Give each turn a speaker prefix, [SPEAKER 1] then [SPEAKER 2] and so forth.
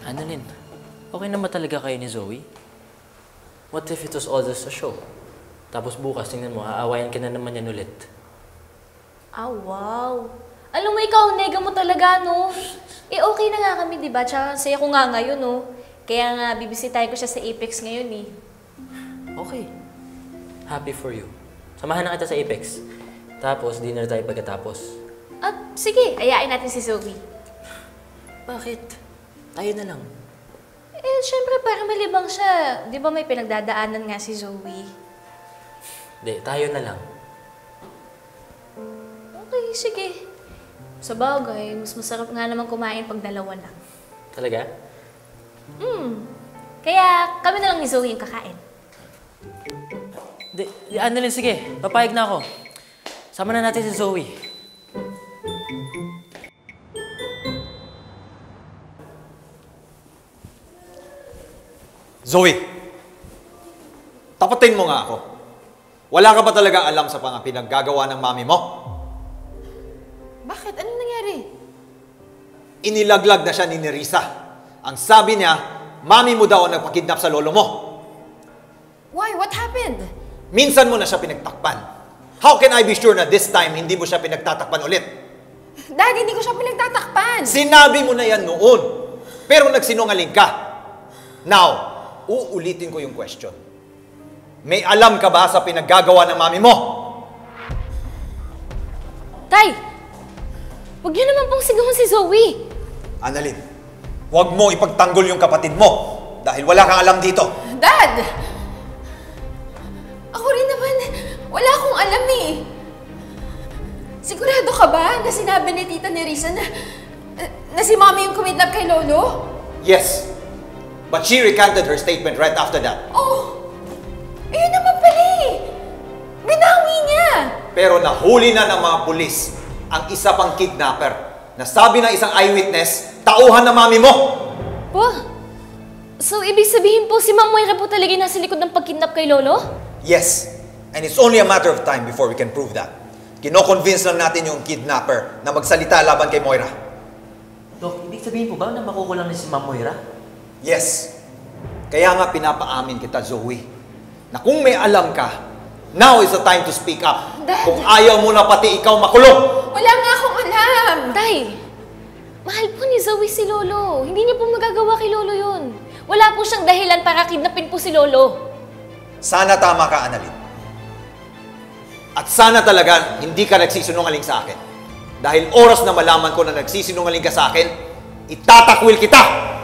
[SPEAKER 1] Annalyn, okay naman talaga kayo ni Zoe? What if it was all just a show? Tapos bukas, tingnan mo, aawayan ka na naman yan ulit.
[SPEAKER 2] Ah, wow. Alam mo, ikaw, nega mo talaga, no? Eh, okay na nga kami, di ba? Tsaka saya ko nga ngayon, no? Kaya nga, bibisitahin ko siya sa Apex ngayon, eh.
[SPEAKER 1] Okay. Happy for you. Samahan na kita sa Apex. Tapos, dinner tayo pagkatapos.
[SPEAKER 2] At sige, ayain natin si Zoe.
[SPEAKER 1] Bakit? Tayo na lang.
[SPEAKER 2] Eh, syempre, para malibang siya. Di ba may pinagdadaanan nga si Zoe?
[SPEAKER 1] Hindi, tayo na lang.
[SPEAKER 2] Okay, sige. Sa bagay, mas masarap nga naman kumain pag dalawa lang.
[SPEAKER 1] Talaga?
[SPEAKER 2] Kaya kami na lang ni Zoe yung kakain.
[SPEAKER 1] Annalyn, sige. Papayag na ako. Sama na natin si Zoe.
[SPEAKER 3] Zoe, tapatin mo nga ako. Wala ka ba talaga alam sa mga pinaggagawa ng mami mo?
[SPEAKER 4] Bakit? Anong nangyari?
[SPEAKER 3] Inilaglag na siya ni Nerissa. Ang sabi niya, mami mo daw ang nagpakidnap sa lolo mo.
[SPEAKER 4] Why? What happened?
[SPEAKER 3] Minsan mo na siya pinagtakpan. How can I be sure na this time hindi mo siya pinagtatakpan ulit?
[SPEAKER 4] Dad, hindi ko siya pinagtatakpan.
[SPEAKER 3] Sinabi mo na yan noon. Pero nagsinungaling ka. Now, uulitin ko yung question. May alam ka ba sa pinaggagawa ng mami mo?
[SPEAKER 2] Tay! Huwag niyo naman pong sigawan si Zoe.
[SPEAKER 3] Annalyn, huwag mo ipagtanggol yung kapatid mo dahil wala kang alam dito.
[SPEAKER 4] Dad! Ako rin naman, wala akong alam eh. Sigurado ka ba na sinabi ni Tita Nerissa na si Mommy yung kumidnap kay Lolo?
[SPEAKER 3] Yes, but she recanted her statement right after that.
[SPEAKER 4] Oh! Ayun naman pala eh! Binawi niya!
[SPEAKER 3] Pero nahuli na ng mga pulis ang isa pang kidnapper na sabi ng isang eyewitness, tauhan na mami mo!
[SPEAKER 2] Po? So, ibig sabihin po si Ma'am Moira po talaga nasa likod ng pagkidnap kay Lolo?
[SPEAKER 3] Yes, and it's only a matter of time before we can prove that. Kino-convince lang natin yung kidnapper na magsalita laban kay Moira.
[SPEAKER 1] Dok, ibig sabihin po ba na makukulang na si Ma'am Moira?
[SPEAKER 3] Yes, kaya nga pinapaamin kita, Zoe, na kung may alam ka, now is the time to speak up.
[SPEAKER 4] Dad!
[SPEAKER 3] Kung ayaw mo na pati ikaw makulong!
[SPEAKER 4] Wala nga akong alam!
[SPEAKER 2] Tay, mahal po ni Zoe si Lolo. Hindi niya po magagawa kay Lolo yun. Wala po siyang dahilan para kidnapin po si Lolo.
[SPEAKER 3] Sana tama ka, Annalyn. At sana talaga hindi ka nagsisinungaling sa akin. Dahil oras na malaman ko na nagsisinungaling ka sa akin, itatakwil kita!